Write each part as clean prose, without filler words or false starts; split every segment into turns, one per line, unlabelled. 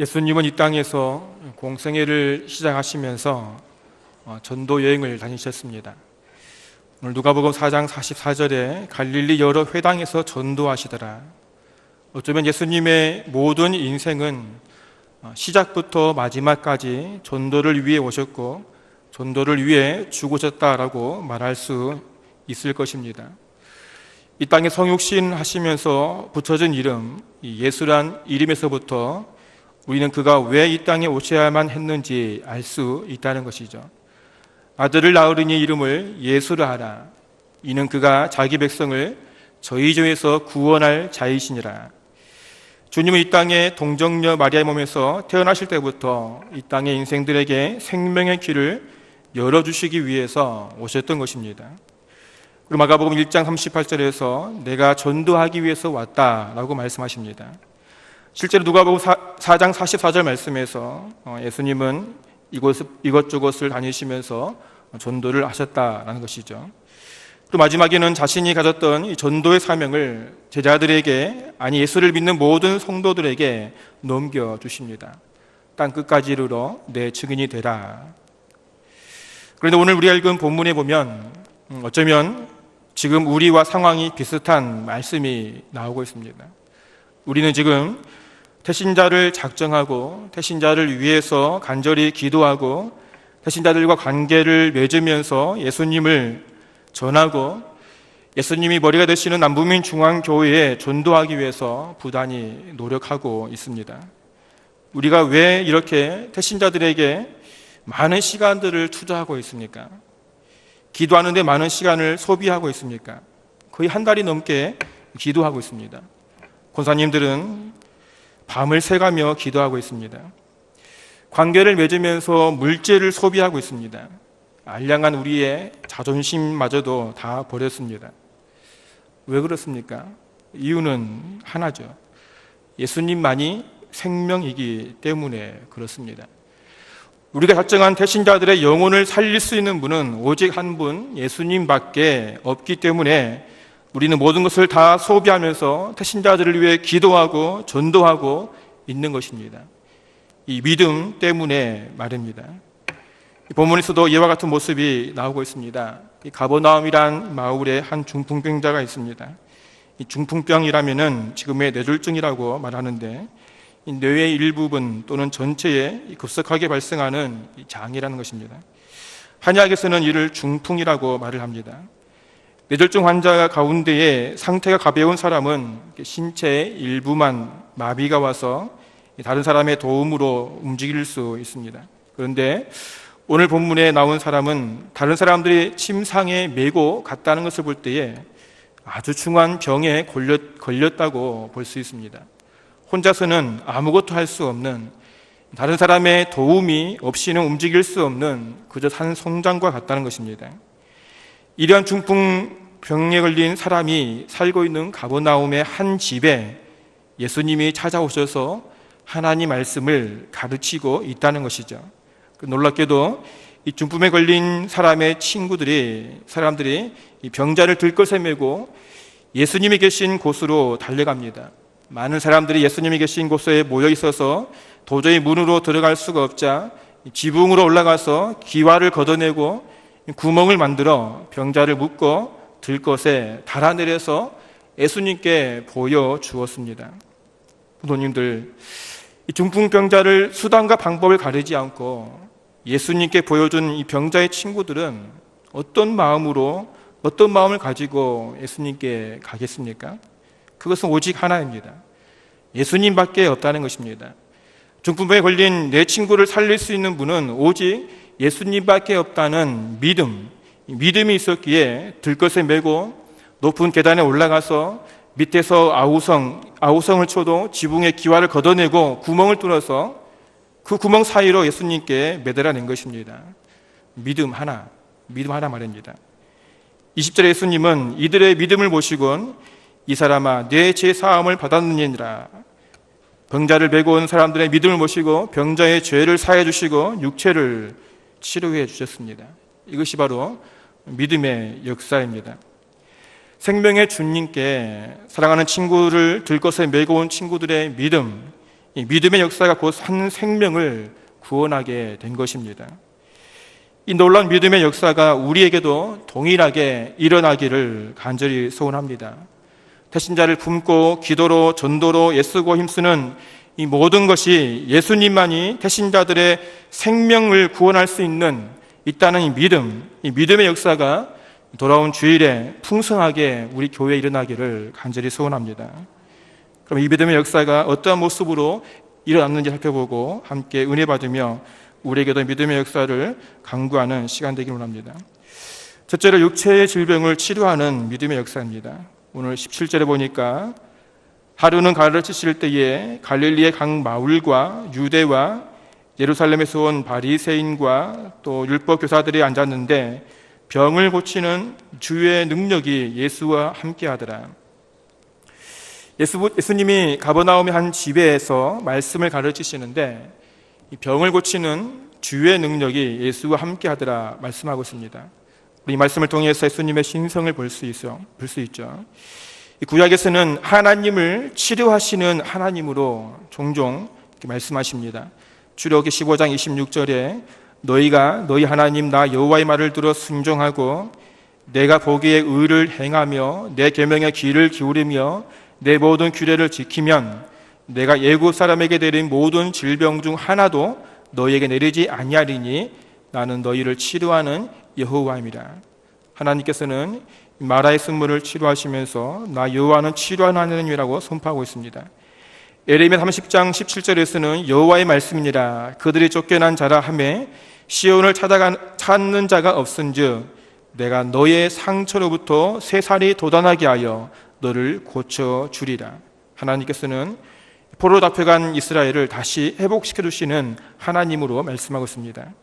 예수님은 이 땅에서 공생애를 시작하시면서 전도 여행을 다니셨습니다. 오늘 누가복음 4장 44절에 갈릴리 여러 회당에서 전도하시더라. 어쩌면 예수님의 모든 인생은 시작부터 마지막까지 전도를 위해 오셨고 전도를 위해 죽으셨다라고 말할 수 있을 것입니다. 이 땅에 성육신 하시면서 붙여진 이름, 예수란 이름에서부터 우리는 그가 왜 이 땅에 오셔야만 했는지 알 수 있다는 것이죠. 아들을 낳으리니 이름을 예수라 하라. 이는 그가 자기 백성을 저희 죄에서 구원할 자이시니라. 주님은 이 땅에 동정녀 마리아의 몸에서 태어나실 때부터 이 땅의 인생들에게 생명의 길을 열어주시기 위해서 오셨던 것입니다. 그리고 마가복음 1장 38절에서 내가 전도하기 위해서 왔다라고 말씀하십니다. 실제로 누가복음 4장 44절 말씀에서 예수님은 이것저것을 다니시면서 전도를 하셨다라는 것이죠. 또 마지막에는 자신이 가졌던 이 전도의 사명을 제자들에게, 아니 예수를 믿는 모든 성도들에게 넘겨주십니다. 땅 끝까지 이르러 내 증인이 되라. 그런데 오늘 우리가 읽은 본문에 보면 어쩌면 지금 우리와 상황이 비슷한 말씀이 나오고 있습니다. 우리는 지금 태신자를 작정하고 태신자를 위해서 간절히 기도하고 태신자들과 관계를 맺으면서 예수님을 전하고 예수님이 머리가 되시는 남부민 중앙교회에 전도하기 위해서 부단히 노력하고 있습니다. 우리가 왜 이렇게 태신자들에게 많은 시간들을 투자하고 있습니까? 기도하는 데 많은 시간을 소비하고 있습니까? 거의 한 달이 넘게 기도하고 있습니다. 권사님들은 밤을 새가며 기도하고 있습니다. 관계를 맺으면서 물질을 소비하고 있습니다. 알량한 우리의 자존심마저도 다 버렸습니다. 왜 그렇습니까? 이유는 하나죠. 예수님만이 생명이기 때문에 그렇습니다. 우리가 작정한 태신자들의 영혼을 살릴 수 있는 분은 오직 한 분, 예수님밖에 없기 때문에 우리는 모든 것을 다 소비하면서 태신자들을 위해 기도하고 전도하고 있는 것입니다. 이 믿음 때문에 말입니다. 이 본문에서도 이와 같은 모습이 나오고 있습니다. 이 가버나움이란 마을에 한 중풍병자가 있습니다. 이 중풍병이라면은 지금의 뇌졸중이라고 말하는데 이 뇌의 일부분 또는 전체에 급속하게 발생하는 장애라는 것입니다. 한의학에서는 이를 중풍이라고 말을 합니다. 뇌졸중 환자 가운데에 상태가 가벼운 사람은 신체의 일부만 마비가 와서 다른 사람의 도움으로 움직일 수 있습니다. 그런데 오늘 본문에 나온 사람은 다른 사람들이 침상에 메고 갔다는 것을 볼 때에 아주 중한 병에 걸렸다고 볼 수 있습니다. 혼자서는 아무것도 할 수 없는, 다른 사람의 도움이 없이는 움직일 수 없는 그저 한 송장과 같다는 것입니다. 이러한 중풍병에 걸린 사람이 살고 있는 가버나움의 한 집에 예수님이 찾아오셔서 하나님 말씀을 가르치고 있다는 것이죠. 놀랍게도 이 중풍에 걸린 사람의 사람들이 이 병자를 들것에 메고 예수님이 계신 곳으로 달려갑니다. 많은 사람들이 예수님이 계신 곳에 모여 있어서 도저히 문으로 들어갈 수가 없자 지붕으로 올라가서 기와를 걷어내고 구멍을 만들어 병자를 묶어 들것에 달아내려서 예수님께 보여주었습니다. 부모님들, 이 중풍병자를 수단과 방법을 가리지 않고 예수님께 보여준 이 병자의 친구들은 어떤 마음을 가지고 예수님께 가겠습니까? 그것은 오직 하나입니다. 예수님밖에 없다는 것입니다. 중풍병에 걸린 내 친구를 살릴 수 있는 분은 오직 예수님밖에 없다는 믿음이 있었기에 들것에 메고 높은 계단에 올라가서 밑에서 아우성을 쳐도 지붕에 기와를 걷어내고 구멍을 뚫어서 그 구멍 사이로 예수님께 매달아낸 것입니다. 믿음 하나 말입니다. 20절에 예수님은 이들의 믿음을 보시곤 이 사람아 내 죄 사함을 받았느니라. 병자를 메고 온 사람들의 믿음을 보시고 병자의 죄를 사해 주시고 육체를 치료해 주셨습니다. 이것이 바로 믿음의 역사입니다. 생명의 주님께 사랑하는 친구를 들것에 메고 온 친구들의 믿음, 이 믿음의 역사가 곧 한 생명을 구원하게 된 것입니다. 이 놀라운 믿음의 역사가 우리에게도 동일하게 일어나기를 간절히 소원합니다. 태신자를 품고 기도로 전도로 애쓰고 힘쓰는 이 모든 것이 예수님만이 태신자들의 생명을 구원할 수 있다는 이 믿음의 역사가 돌아온 주일에 풍성하게 우리 교회에 일어나기를 간절히 소원합니다. 그럼 이 믿음의 역사가 어떠한 모습으로 일어났는지 살펴보고 함께 은혜 받으며 우리에게도 믿음의 역사를 강구하는 시간 되기를 원합니다. 첫째로 육체의 질병을 치료하는 믿음의 역사입니다. 오늘 17절에 보니까 하루는 가르치실 때에 갈릴리의 각 마을과 유대와 예루살렘에서 온 바리새인과 또 율법 교사들이 앉았는데 병을 고치는 주의 능력이 예수와 함께하더라. 예수님이 가버나움의 한 집에서 말씀을 가르치시는데 이 병을 고치는 주의 능력이 예수와 함께하더라 말씀하고 있습니다. 이 말씀을 통해서 예수님의 신성을 볼 수 있죠. 이 구약에서는 하나님을 치료하시는 하나님으로 종종 말씀하십니다. 출애굽기 15장 26절에 너희가 너희 하나님 나 여호와의 말을 들어 순종하고 내가 보기에 의를 행하며 내 계명에 귀를 기울이며 내 모든 규례를 지키면 내가 애굽 사람에게 내린 모든 질병 중 하나도 너희에게 내리지 아니하리니 나는 너희를 치료하는 여호와임이라. 하나님께서는 마라의 승물을 치료하시면서 나 여호와는 치료하는 하나님이라고 선포하고 있습니다. 예레미야 30장 17절에서는 여호와의 말씀이니라 그들이 쫓겨난 자라 하매 시온을 찾는 자가 없은즉 내가 너의 상처로부터 쇠살이 돋아나게 하여 너를 고쳐주리라. 하나님께서는 포로로 잡혀간 이스라엘을 다시 회복시켜 주시는 하나님으로 말씀하고 있습니다.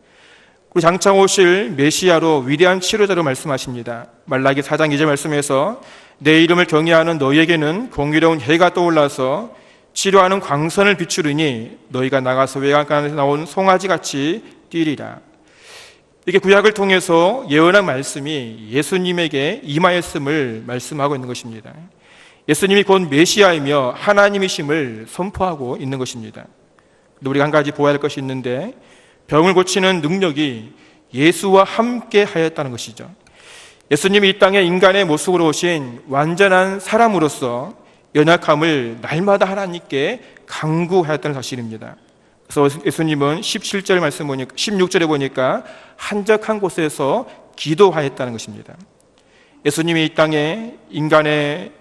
그리고 장차 오실 메시아로 위대한 치료자로 말씀하십니다. 말라기 4장 2절 말씀에서 내 이름을 경외하는 너희에게는 공의로운 해가 떠올라서 치료하는 광선을 비추르니 너희가 나가서 외양간에서 나온 송아지같이 뛰리라. 이게 구약을 통해서 예언한 말씀이 예수님에게 임하였음을 말씀하고 있는 것입니다. 예수님이 곧 메시아이며 하나님이심을 선포하고 있는 것입니다. 우리가 한 가지 보아야 할 것이 있는데 병을 고치는 능력이 예수와 함께 하였다는 것이죠. 예수님이 이 땅에 인간의 모습으로 오신 완전한 사람으로서 연약함을 날마다 하나님께 간구하였다는 사실입니다. 그래서 예수님은 17절 말씀 보니까 16절에 보니까 한적한 곳에서 기도하였다는 것입니다. 예수님이 이 땅에 인간의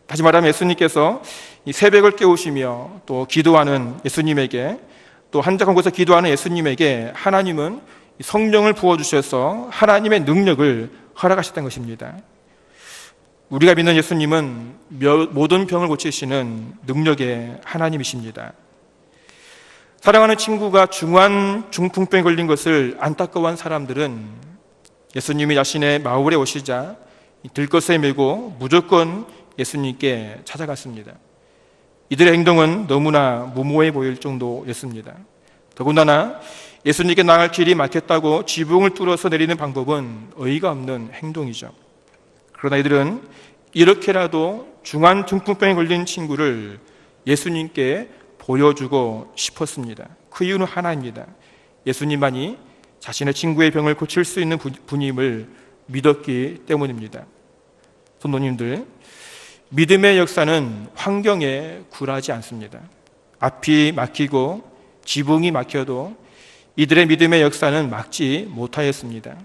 다시 말하면 예수님께서 이 새벽을 깨우시며 또 기도하는 예수님에게 또 한적한 곳에서 기도하는 예수님에게 하나님은 성령을 부어주셔서 하나님의 능력을 허락하셨다는 것입니다. 우리가 믿는 예수님은 모든 병을 고치시는 능력의 하나님이십니다. 사랑하는 친구가 중풍병에 걸린 것을 안타까워한 사람들은 예수님이 자신의 마을에 오시자 들것에 메고 무조건 예수님께 찾아갔습니다. 이들의 행동은 너무나 무모해 보일 정도였습니다. 더군다나 예수님께 나갈 길이 막혔다고 지붕을 뚫어서 내리는 방법은 어이가 없는 행동이죠. 그러나 이들은 이렇게라도 중풍병에 걸린 친구를 예수님께 보여주고 싶었습니다. 그 이유는 하나입니다. 예수님만이 자신의 친구의 병을 고칠 수 있는 분임을 믿었기 때문입니다. 성도님들, 믿음의 역사는 환경에 굴하지 않습니다. 앞이 막히고 지붕이 막혀도 이들의 믿음의 역사는 막지 못하였습니다.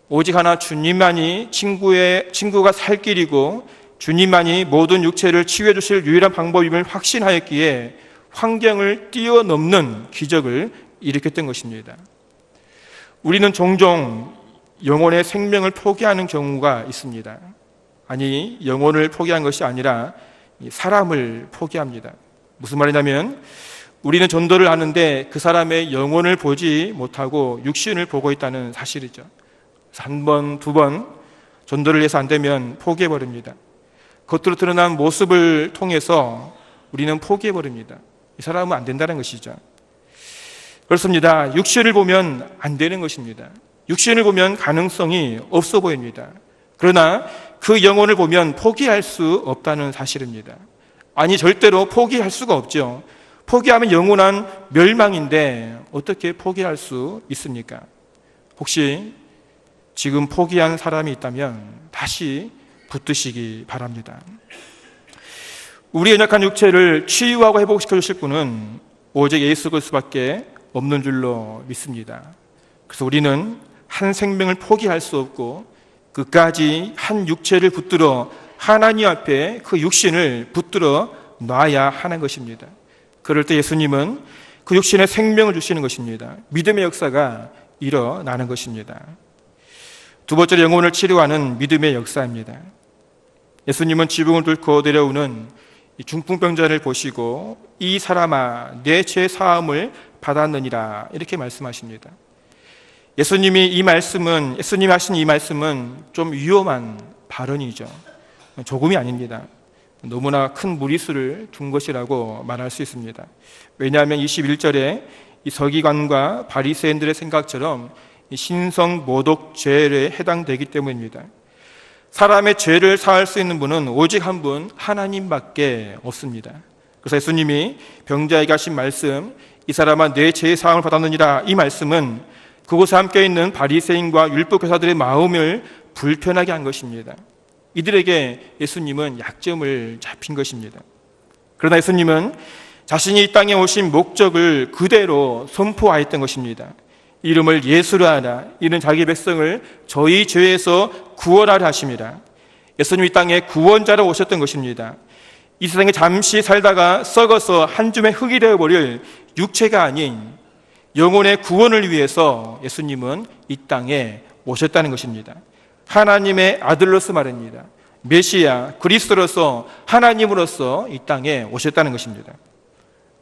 오직 하나 주님만이 친구가 살 길이고 주님만이 모든 육체를 치유해 주실 유일한 방법임을 확신하였기에 환경을 뛰어넘는 기적을 일으켰던 것입니다. 우리는 종종 영혼의 생명을 포기하는 경우가 있습니다. 아니, 영혼을 포기한 것이 아니라 사람을 포기합니다. 무슨 말이냐면 우리는 전도를 하는데 그 사람의 영혼을 보지 못하고 육신을 보고 있다는 사실이죠. 한 번, 두 번 전도를 해서 안 되면 포기해버립니다. 겉으로 드러난 모습을 통해서 우리는 포기해버립니다. 이 사람은 안 된다는 것이죠. 그렇습니다. 육신을 보면 안 되는 것입니다. 육신을 보면 가능성이 없어 보입니다. 그러나 그 영혼을 보면 포기할 수 없다는 사실입니다. 아니, 절대로 포기할 수가 없죠. 포기하면 영원한 멸망인데 어떻게 포기할 수 있습니까? 혹시 지금 포기한 사람이 있다면 다시 붙드시기 바랍니다. 우리 연약한 육체를 치유하고 회복시켜 주실 분은 오직 예수 그리스도밖에 없는 줄로 믿습니다. 그래서 우리는 한 생명을 포기할 수 없고 끝까지 한 육체를 붙들어 하나님 앞에 그 육신을 붙들어 놔야 하는 것입니다. 그럴 때 예수님은 그 육신에 생명을 주시는 것입니다. 믿음의 역사가 일어나는 것입니다. 두 번째로 영혼을 치료하는 믿음의 역사입니다. 예수님은 지붕을 뚫고 내려오는 이 중풍병자를 보시고 이 사람아 내 죄 사함을 받았느니라 이렇게 말씀하십니다. 예수님이 하신 이 말씀은 좀 위험한 발언이죠. 조금이 아닙니다. 너무나 큰 무리수를 둔 것이라고 말할 수 있습니다. 왜냐하면 21절에 이 서기관과 바리새인들의 생각처럼 신성 모독 죄에 해당되기 때문입니다. 사람의 죄를 사할 수 있는 분은 오직 한 분 하나님밖에 없습니다. 그래서 예수님이 병자에게 하신 말씀, 이 사람아 내 죄 사함을 받았느니라, 이 말씀은 그곳에 함께 있는 바리새인과 율법교사들의 마음을 불편하게 한 것입니다. 이들에게 예수님은 약점을 잡힌 것입니다. 그러나 예수님은 자신이 이 땅에 오신 목적을 그대로 선포하였던 것입니다. 이름을 예수로 하라, 이는 자기 백성을 저희 죄에서 구원하려 하심이라. 예수님이 이 땅에 구원자로 오셨던 것입니다. 이 세상에 잠시 살다가 썩어서 한 줌의 흙이 되어버릴 육체가 아닌 영혼의 구원을 위해서 예수님은 이 땅에 오셨다는 것입니다. 하나님의 아들로서 말입니다. 메시아, 그리스도로서 하나님으로서 이 땅에 오셨다는 것입니다.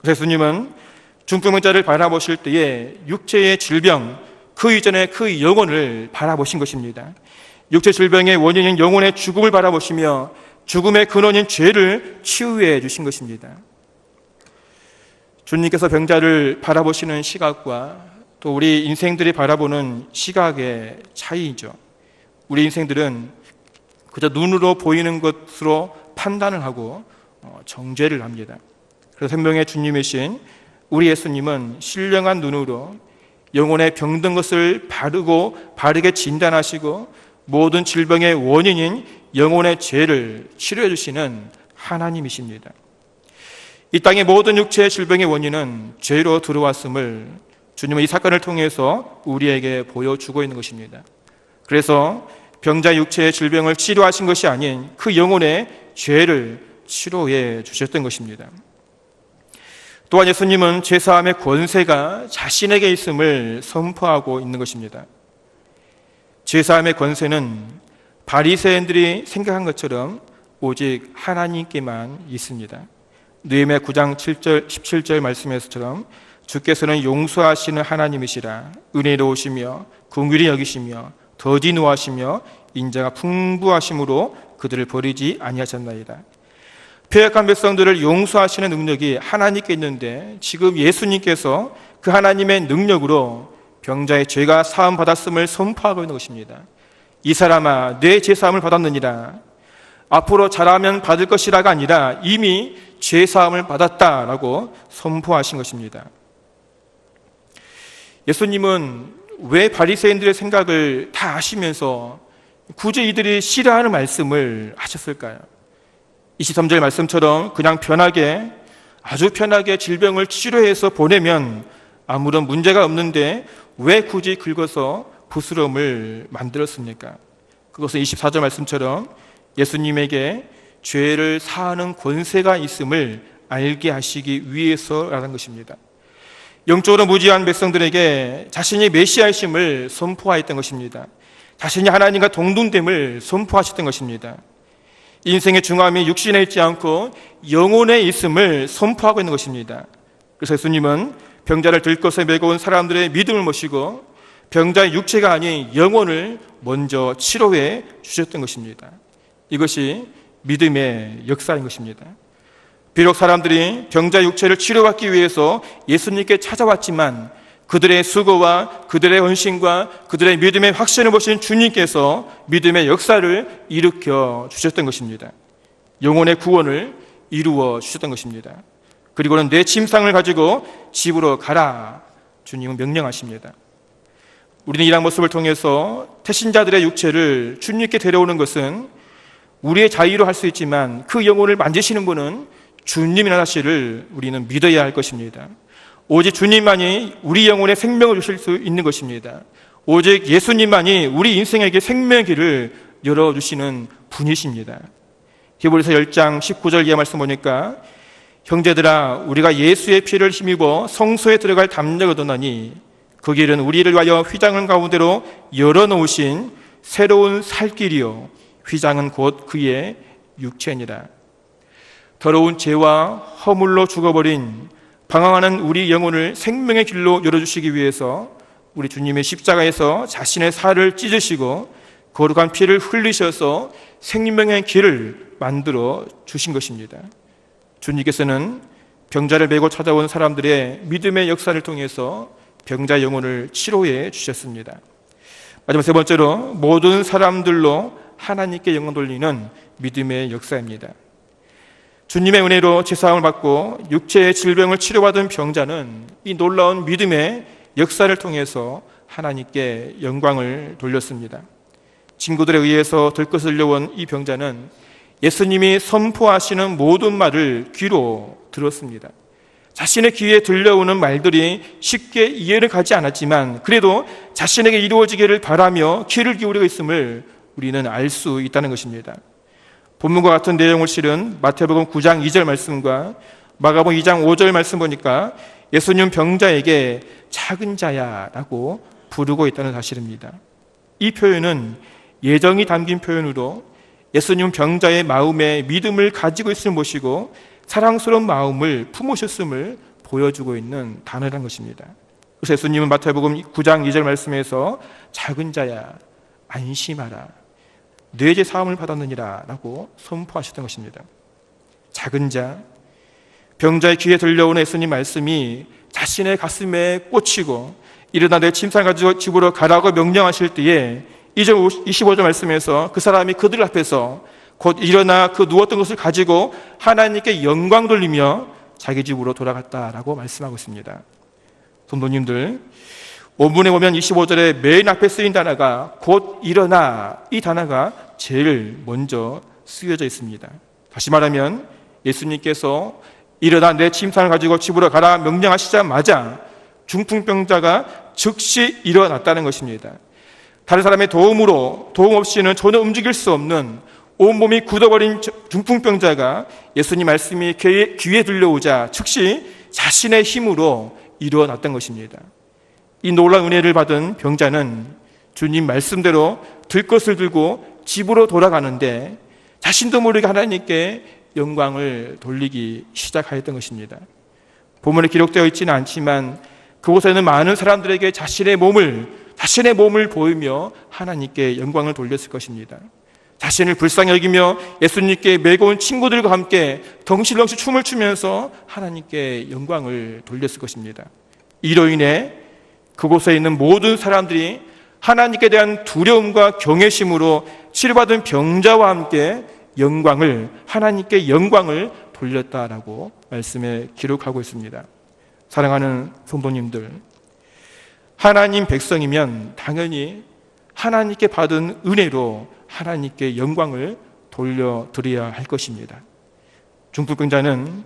그래서 예수님은 중풍병자를 바라보실 때에 육체의 질병, 그 이전에 그 영혼을 바라보신 것입니다. 육체 질병의 원인인 영혼의 죽음을 바라보시며 죽음의 근원인 죄를 치유해 주신 것입니다. 주님께서 병자를 바라보시는 시각과 또 우리 인생들이 바라보는 시각의 차이이죠. 우리 인생들은 그저 눈으로 보이는 것으로 판단을 하고 정죄를 합니다. 그래서 생명의 주님이신 우리 예수님은 신령한 눈으로 영혼의 병든 것을 바르게 진단하시고 모든 질병의 원인인 영혼의 죄를 치료해 주시는 하나님이십니다. 이 땅의 모든 육체의 질병의 원인은 죄로 들어왔음을 주님은 이 사건을 통해서 우리에게 보여주고 있는 것입니다. 그래서 병자 육체의 질병을 치료하신 것이 아닌 그 영혼의 죄를 치료해 주셨던 것입니다. 또한 예수님은 죄사함의 권세가 자신에게 있음을 선포하고 있는 것입니다. 죄사함의 권세는 바리새인들이 생각한 것처럼 오직 하나님께만 있습니다. 느헤미야 9장 17절 말씀에서처럼 주께서는 용서하시는 하나님이시라, 은혜로우시며 긍휼히 여기시며 더디 노하시며 인자가 풍부하심으로 그들을 버리지 아니하셨나이다. 패역한 백성들을 용서하시는 능력이 하나님께 있는데 지금 예수님께서 그 하나님의 능력으로 병자의 죄가 사함 받았음을 선포하고 있는 것입니다. 이 사람아 내 죄 사함을 받았느니라. 앞으로 잘하면 받을 것이라가 아니라 이미 죄 사함을 받았다라고 선포하신 것입니다. 예수님은 왜 바리새인들의 생각을 다 아시면서 굳이 이들이 싫어하는 말씀을 하셨을까요? 23절 말씀처럼 그냥 아주 편하게 질병을 치료해서 보내면 아무런 문제가 없는데 왜 굳이 긁어서 부스럼을 만들었습니까? 그것은 24절 말씀처럼 예수님에게 죄를 사하는 권세가 있음을 알게 하시기 위해서라는 것입니다. 영적으로 무지한 백성들에게 자신이 메시아이심을 선포하였던 것입니다. 자신이 하나님과 동등됨을 선포하셨던 것입니다. 인생의 중함이 육신에 있지 않고 영혼에 있음을 선포하고 있는 것입니다. 그래서 예수님은 병자를 들것에 메고 온 사람들의 믿음을 모시고 병자의 육체가 아닌 영혼을 먼저 치료해 주셨던 것입니다. 이것이 믿음의 역사인 것입니다. 비록 사람들이 병자 육체를 치료받기 위해서 예수님께 찾아왔지만 그들의 수고와 그들의 헌신과 그들의 믿음의 확신을 보신 주님께서 믿음의 역사를 일으켜 주셨던 것입니다. 영혼의 구원을 이루어 주셨던 것입니다. 그리고는 내 침상을 가지고 집으로 가라, 주님은 명령하십니다. 우리는 이러한 모습을 통해서 태신자들의 육체를 주님께 데려오는 것은 우리의 자의로 할 수 있지만 그 영혼을 만지시는 분은 주님이라는 사실을 우리는 믿어야 할 것입니다. 오직 주님만이 우리 영혼에 생명을 주실 수 있는 것입니다. 오직 예수님만이 우리 인생에게 생명의 길을 열어주시는 분이십니다. 히브리서 10장 19절 이하 말씀 보니까 형제들아 우리가 예수의 피를 힘입어 성소에 들어갈 담력을 얻었나니 그 길은 우리를 위하여 휘장을 가운데로 열어놓으신 새로운 살 길이요 휘장은 곧 그의 육체니라. 더러운 죄와 허물로 죽어버린 방황하는 우리 영혼을 생명의 길로 열어주시기 위해서 우리 주님의 십자가에서 자신의 살을 찢으시고 거룩한 피를 흘리셔서 생명의 길을 만들어 주신 것입니다. 주님께서는 병자를 메고 찾아온 사람들의 믿음의 역사를 통해서 병자의 영혼을 치료해 주셨습니다. 마지막 세 번째로 모든 사람들로 하나님께 영광 돌리는 믿음의 역사입니다. 주님의 은혜로 제사함을 받고 육체의 질병을 치료받은 병자는 이 놀라운 믿음의 역사를 통해서 하나님께 영광을 돌렸습니다. 친구들에 의해서 들것을려온 이 병자는 예수님이 선포하시는 모든 말을 귀로 들었습니다. 자신의 귀에 들려오는 말들이 쉽게 이해를 가지 않았지만 그래도 자신에게 이루어지기를 바라며 귀를 기울이고 있음을 우리는 알 수 있다는 것입니다. 본문과 같은 내용을 실은 마태복음 9장 2절 말씀과 마가복음 2장 5절 말씀 보니까 예수님 병자에게 작은 자야 라고 부르고 있다는 사실입니다. 이 표현은 예정이 담긴 표현으로 예수님 병자의 마음에 믿음을 가지고 있음을 모시고 사랑스러운 마음을 품으셨음을 보여주고 있는 단어라는 것입니다. 그래서 예수님은 마태복음 9장 2절 말씀에서 작은 자야 안심하라 뇌제 사함을 받았느니라 라고 선포하셨던 것입니다. 작은 자, 병자의 귀에 들려오는 예수님 말씀이 자신의 가슴에 꽂히고 일어나 내 침상 가지고 집으로 가라고 명령하실 때에 2절 25절 말씀에서 그 사람이 그들 앞에서 곧 일어나 그 누웠던 것을 가지고 하나님께 영광 돌리며 자기 집으로 돌아갔다라고 말씀하고 있습니다. 성도님들, 원문에 보면 25절에 맨 앞에 쓰인 단어가 곧 일어나 이 단어가 제일 먼저 쓰여져 있습니다. 다시 말하면 예수님께서 일어나 내 침상을 가지고 집으로 가라 명령하시자마자 중풍병자가 즉시 일어났다는 것입니다. 다른 사람의 도움 없이는 전혀 움직일 수 없는 온몸이 굳어버린 중풍병자가 예수님 말씀이 귀에 들려오자 즉시 자신의 힘으로 일어났던 것입니다. 이 놀라운 은혜를 받은 병자는 주님 말씀대로 들 것을 들고 집으로 돌아가는데 자신도 모르게 하나님께 영광을 돌리기 시작하였던 것입니다. 본문에 기록되어 있지는 않지만 그곳에는 많은 사람들에게 자신의 몸을 보이며 하나님께 영광을 돌렸을 것입니다. 자신을 불쌍히 여기며 예수님께 메고 온 친구들과 함께 덩실덩실 춤을 추면서 하나님께 영광을 돌렸을 것입니다. 이로 인해 그곳에 있는 모든 사람들이 하나님께 대한 두려움과 경외심으로 치료받은 병자와 함께 하나님께 영광을 돌렸다라고 말씀에 기록하고 있습니다. 사랑하는 성도님들, 하나님 백성이면 당연히 하나님께 받은 은혜로 하나님께 영광을 돌려드려야 할 것입니다. 중풍병자는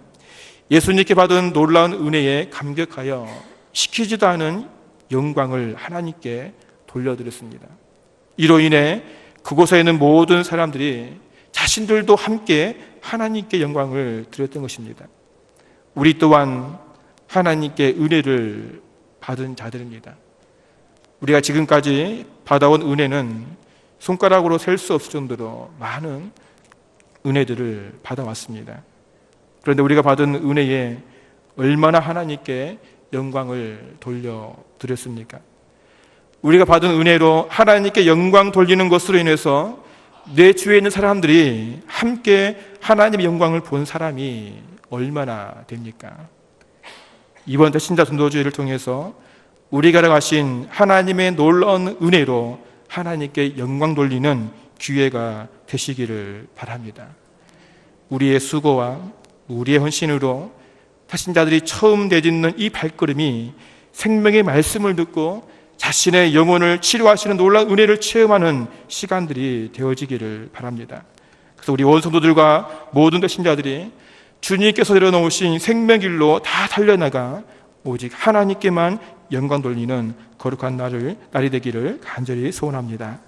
예수님께 받은 놀라운 은혜에 감격하여 시키지도 않은 영광을 하나님께 돌려드렸습니다. 이로 인해 그곳에 있는 모든 사람들이 자신들도 함께 하나님께 영광을 드렸던 것입니다. 우리 또한 하나님께 은혜를 받은 자들입니다. 우리가 지금까지 받아온 은혜는 손가락으로 셀 수 없을 정도로 많은 은혜들을 받아왔습니다. 그런데 우리가 받은 은혜에 얼마나 하나님께 영광을 돌려드렸습니까? 우리가 받은 은혜로 하나님께 영광 돌리는 것으로 인해서 내 주위에 있는 사람들이 함께 하나님의 영광을 본 사람이 얼마나 됩니까? 이번 대신자 전도주의를 통해서 우리가 가신 하나님의 놀라운 은혜로 하나님께 영광 돌리는 기회가 되시기를 바랍니다. 우리의 수고와 우리의 헌신으로 타신자들이 처음 내딛는 이 발걸음이 생명의 말씀을 듣고 자신의 영혼을 치료하시는 놀라운 은혜를 체험하는 시간들이 되어지기를 바랍니다. 그래서 우리 원성도들과 모든 배신자들이 주님께서 내려놓으신 생명길로 다 달려나가 오직 하나님께만 영광 돌리는 거룩한 날이 되기를 간절히 소원합니다.